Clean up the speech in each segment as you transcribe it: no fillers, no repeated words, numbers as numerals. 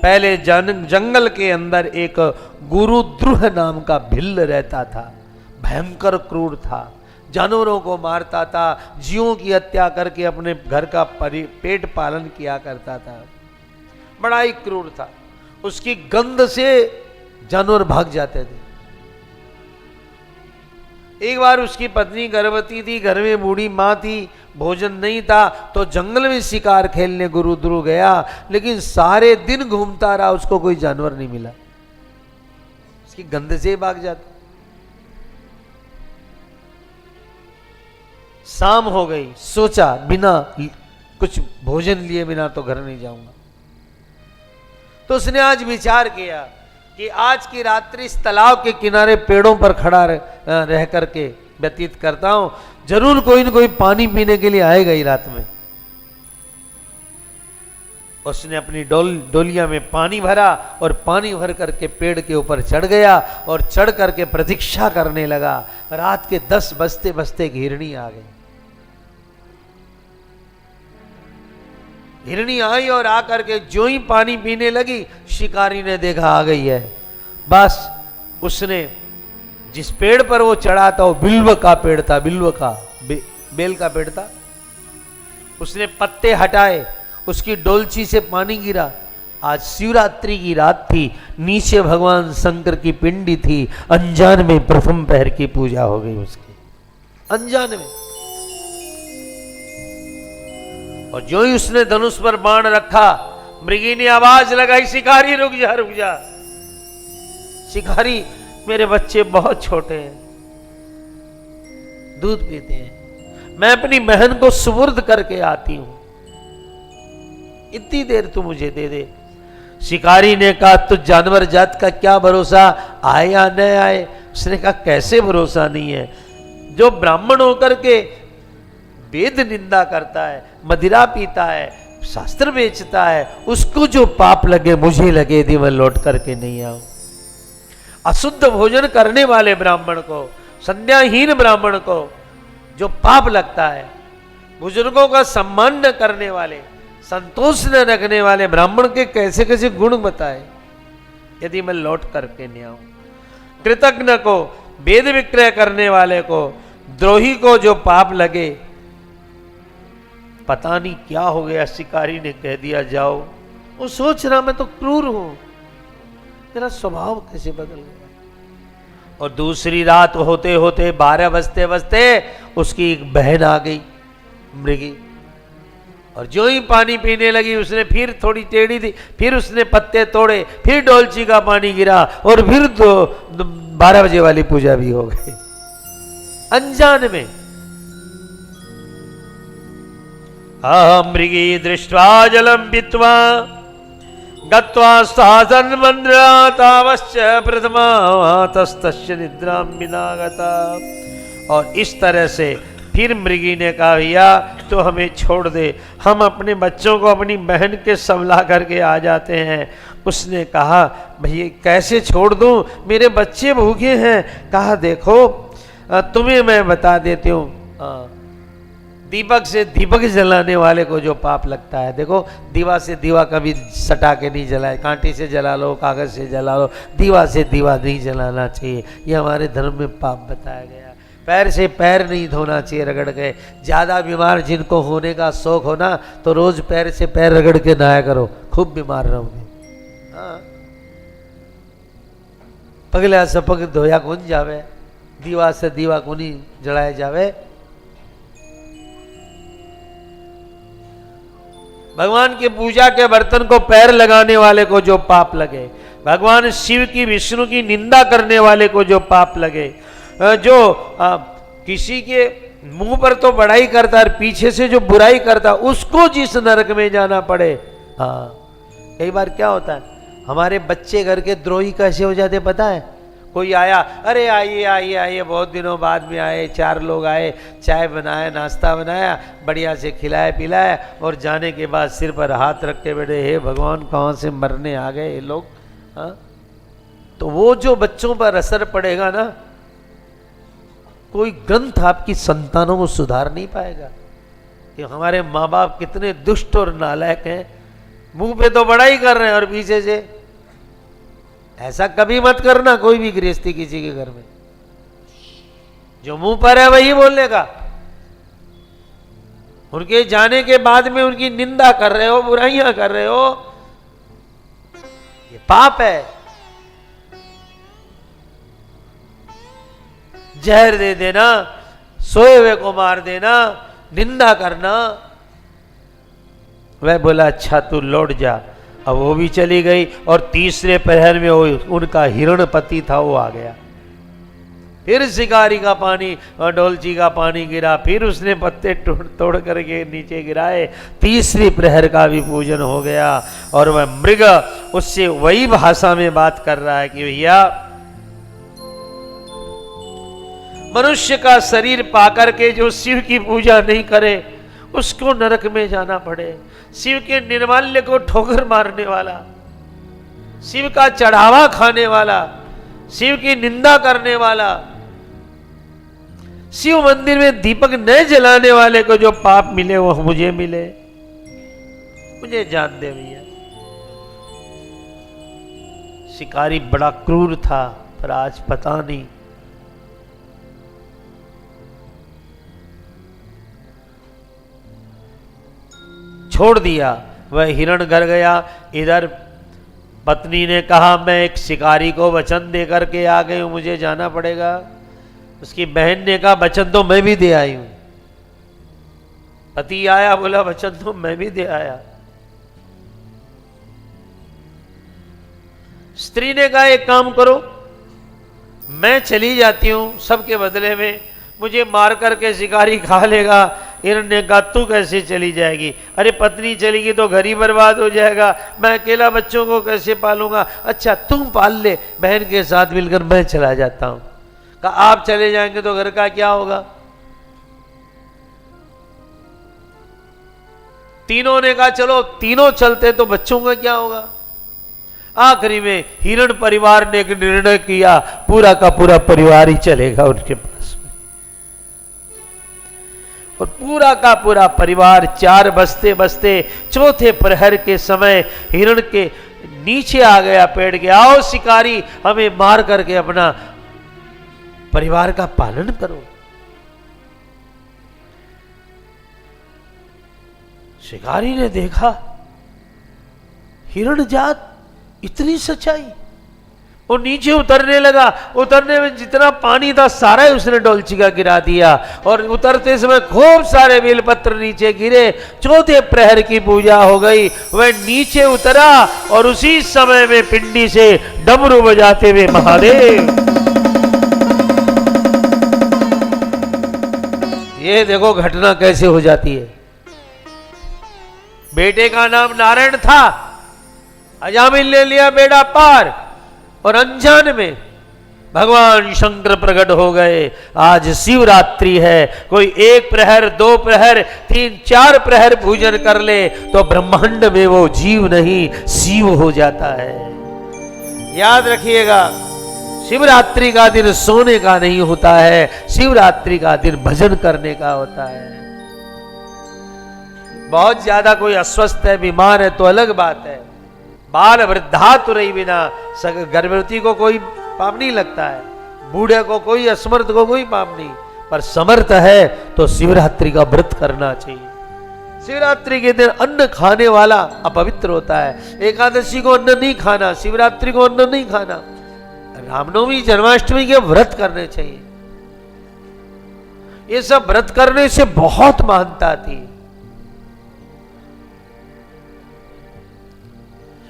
पहले जंगल के अंदर एक गुरुद्रुह नाम का भिल्ल रहता था। भयंकर क्रूर था, जानवरों को मारता था, जीवों की हत्या करके अपने घर का पेट पालन किया करता था। बड़ा ही क्रूर था। उसकी गंध से जानवर भाग जाते थे। एक बार उसकी पत्नी गर्भवती थी, घर में बूढ़ी मां थी, भोजन नहीं था, तो जंगल में शिकार खेलने गुरुद्रुह गया, लेकिन सारे दिन घूमता रहा, उसको कोई जानवर नहीं मिला। उसकी गंध से ही भाग जाता। शाम हो गई, सोचा बिना कुछ भोजन लिए बिना तो घर नहीं जाऊंगा। तो उसने आज विचार किया कि आज की रात्रि इस तालाब के किनारे पेड़ों पर खड़ा रह करके व्यतीत करता हूं, जरूर कोई न कोई पानी पीने के लिए आएगा ही रात में। उसने अपनी डोलिया में पानी भरा और पानी भर करके पेड़ के ऊपर चढ़ गया और चढ़ करके प्रतीक्षा करने लगा। रात के 10 बजते बजते हिरणी आ गई। हिरणी आई और आकर के जो ही पानी पीने लगी, शिकारी ने देखा आ गई है। बस उसने जिस पेड़ पर वो चढ़ा था वो बिल्व का पेड़ था, बिल्व का बेल का पेड़ था। उसने पत्ते हटाए, उसकी डोलची से पानी गिरा। आज शिवरात्रि की रात थी, नीचे भगवान शंकर की पिंडी थी। अनजान में प्रथम पहर की पूजा हो गई उसकी, अनजान में। और जो ही उसने धनुष पर बाण रखा, मृगी ने आवाज लगाई, शिकारी रुक जा, रुक जा। शिकारी, मेरे बच्चे बहुत छोटे हैं, दूध पीते हैं, मैं अपनी बहन को सुपुर्द करके आती हूं, इतनी देर तू मुझे दे दे। शिकारी ने कहा, तो जानवर जात का क्या भरोसा, आए या न आए। उसने कहा, कैसे भरोसा नहीं है? जो ब्राह्मण होकर के वेद निंदा करता है, मदिरा पीता है, शास्त्र बेचता है, उसको जो पाप लगे मुझे लगे यदि मैं लौट करके नहीं आऊं। अशुद्ध भोजन करने वाले ब्राह्मण को, संध्याहीन ब्राह्मण को जो पाप लगता है, बुजुर्गों का सम्मान न करने वाले, संतोष न रखने वाले ब्राह्मण के कैसे कैसे गुण बताए यदि मैं लौट करके नहीं आऊं। कृतज्ञ को, वेद विक्रय करने वाले को, द्रोही को जो पाप लगे, पता नहीं क्या हो गया, शिकारी ने कह दिया जाओ। वो सोच रहा मैं तो क्रूर हूं, मेरा स्वभाव कैसे बदल गया। और दूसरी रात होते होते 12 बजते बजते उसकी एक बहन आ गई, मृगी, और जो ही पानी पीने लगी उसने फिर थोड़ी टेढ़ी थी, फिर उसने पत्ते तोड़े, फिर डोलची का पानी गिरा और फिर 12 बजे वाली पूजा भी हो गई, अनजान में। मृगी दृष्ट्वा जलम पीत्वा गत्वा स्थासन्मन्द्रातावश्च प्रथमा तस्तस्य निद्रां विनागता। और इस तरह से फिर मृगी ने कहा, भैया तो हमें छोड़ दे, हम अपने बच्चों को अपनी बहन के संभला करके आ जाते हैं। उसने कहा, भैया कैसे छोड़ दूं, मेरे बच्चे भूखे हैं। कहा, देखो तुम्हें मैं बता देती हूँ, दीपक से दीपक जलाने वाले को जो पाप लगता है, देखो दीवा से दीवा कभी सटा के नहीं जलाए, कांटे से जला लो, कागज से जला लो, दीवा से दीवा नहीं जलाना चाहिए, ये हमारे धर्म में पाप बताया गया। पैर से पैर नहीं धोना चाहिए रगड़ के। ज़्यादा बीमार जिनको होने का शौक हो ना, तो रोज पैर से पैर रगड़ के नहाया करो, खूब बीमार रहोगे। हाँ, पगला से पग धोया कौन जावे, दीवा से दीवा को नहीं जलाए जावे। भगवान की पूजा के बर्तन को पैर लगाने वाले को जो पाप लगे, भगवान शिव की विष्णु की निंदा करने वाले को जो पाप लगे, जो किसी के मुंह पर तो बड़ाई करता और पीछे से जो बुराई करता, उसको जिस नरक में जाना पड़े। हाँ, कई बार क्या होता है, हमारे बच्चे घर के द्रोही कैसे हो जाते पता है? कोई आया, अरे आइए आइए आइए, बहुत दिनों बाद में आए, 4 लोग आए, चाय बनाया, नाश्ता बनाया, बढ़िया से खिलाया पिलाया, और जाने के बाद सिर पर हाथ रख के बैठे, हे भगवान कहाँ से मरने आ गए ये लोग। हाँ, तो वो जो बच्चों पर असर पड़ेगा ना, कोई ग्रंथ आपकी संतानों को सुधार नहीं पाएगा कि हमारे माँ बाप कितने दुष्ट और नालायक हैं। मुंह पे तो बड़ा ही कर रहे हैं और पीछे से। ऐसा कभी मत करना कोई भी गृहस्थी किसी के घर में। जो मुंह पर है वही बोलने का। उनके जाने के बाद में उनकी निंदा कर रहे हो, बुराइयां कर रहे हो, ये पाप है। जहर दे देना, सोए हुए को मार देना, निंदा करना। वह बोला अच्छा तू लौट जा। अब वो भी चली गई और तीसरे पहर में वो उनका हिरणपति था वो आ गया। फिर शिकारी का पानी और डोलची का पानी गिरा, फिर उसने पत्ते तोड़ करके नीचे गिराए। तीसरी प्रहर का भी पूजन हो गया और वह मृग उससे वही भाषा में बात कर रहा है कि भैया मनुष्य का शरीर पाकर के जो शिव की पूजा नहीं करे उसको नरक में जाना पड़े। शिव के निर्माल्य को ठोकर मारने वाला, शिव का चढ़ावा खाने वाला, शिव की निंदा करने वाला, शिव मंदिर में दीपक न जलाने वाले को जो पाप मिले वो मुझे मिले। मुझे जान दे भैया। शिकारी बड़ा क्रूर था पर आज पता नहीं छोड़ दिया। वह हिरण घर गया। इधर पत्नी ने कहा मैं एक शिकारी को वचन दे करके आ गई हूं, मुझे जाना पड़ेगा। उसकी बहन ने कहा वचन तो मैं भी दे आई हूं। पति आया बोला वचन तो मैं भी दे आया। स्त्री ने कहा एक काम करो, मैं चली जाती हूं, सबके बदले में मुझे मार करके शिकारी खा लेगा। हिरण ने कहा तू कैसे चली जाएगी? अरे पत्नी चलेगी तो घर ही बर्बाद हो जाएगा, मैं अकेला बच्चों को कैसे पालूंगा? अच्छा तुम पाल ले, बहन के साथ मिलकर मैं चला जाता हूं। कहा आप चले जाएंगे तो घर का क्या होगा? तीनों ने कहा चलो तीनों चलते तो बच्चों का क्या होगा? आखिरी में हिरण परिवार ने एक निर्णय किया, पूरा का पूरा परिवार ही चलेगा उनके पास में। और पूरा का पूरा परिवार 4 बजते बजते चौथे प्रहर के समय हिरण के नीचे आ गया पेड़ के। आओ शिकारी हमें मार करके अपना परिवार का पालन करो। शिकारी ने देखा हिरण जात इतनी सच्चाई, वो नीचे उतरने लगा। उतरने में जितना पानी था सारा ही उसने डोलची का गिरा दिया और उतरते समय खूब सारे बेलपत्र नीचे गिरे। चौथे प्रहर की पूजा हो गई। वह नीचे उतरा और उसी समय में पिंडी से डमरू बजाते हुए महादेव। ये देखो घटना कैसे हो जाती है। बेटे का नाम नारायण था, अजामिल ने लिया बेड़ा पार और अनजान में भगवान शंकर प्रकट हो गए। आज शिवरात्रि है, कोई 1 प्रहर 2 प्रहर 3 4 प्रहर पूजन कर ले तो ब्रह्मांड में वो जीव नहीं शिव हो जाता है। याद रखिएगा, शिवरात्रि का दिन सोने का नहीं होता है, शिवरात्रि का दिन भजन करने का होता है। बहुत ज्यादा कोई अस्वस्थ है, बीमार है तो अलग बात है। बाल वृद्धा तुरई बिना, गर्भवती को कोई पाप नहीं लगता है, बूढ़े को कोई, असमर्थ को कोई पाप नहीं, पर समर्थ है तो शिवरात्रि का व्रत करना चाहिए। शिवरात्रि के दिन अन्न खाने वाला अपवित्र होता है। एकादशी को अन्न नहीं खाना, शिवरात्रि को अन्न नहीं खाना। रामनवमी जन्माष्टमी के व्रत करने चाहिए। ये सब व्रत करने से बहुत महानता आती है।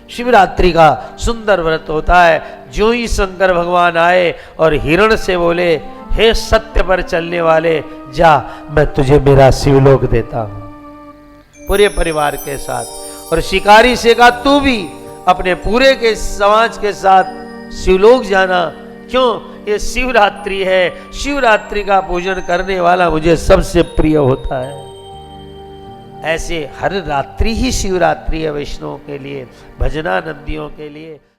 शिवरात्रि का सुंदर व्रत होता है। जो ही शंकर भगवान आए और हिरण से बोले हे सत्य पर चलने वाले जा, मैं तुझे मेरा शिवलोक देता हूं पूरे परिवार के साथ। और शिकारी से कहा तू भी अपने पूरे के समाज के साथ शिवलोक जाना। क्यों? ये शिवरात्रि है, शिवरात्रि का पूजन करने वाला मुझे सबसे प्रिय होता है। ऐसे हर रात्रि ही शिवरात्रि है वैष्णवों के लिए, भजनानंदियों के लिए।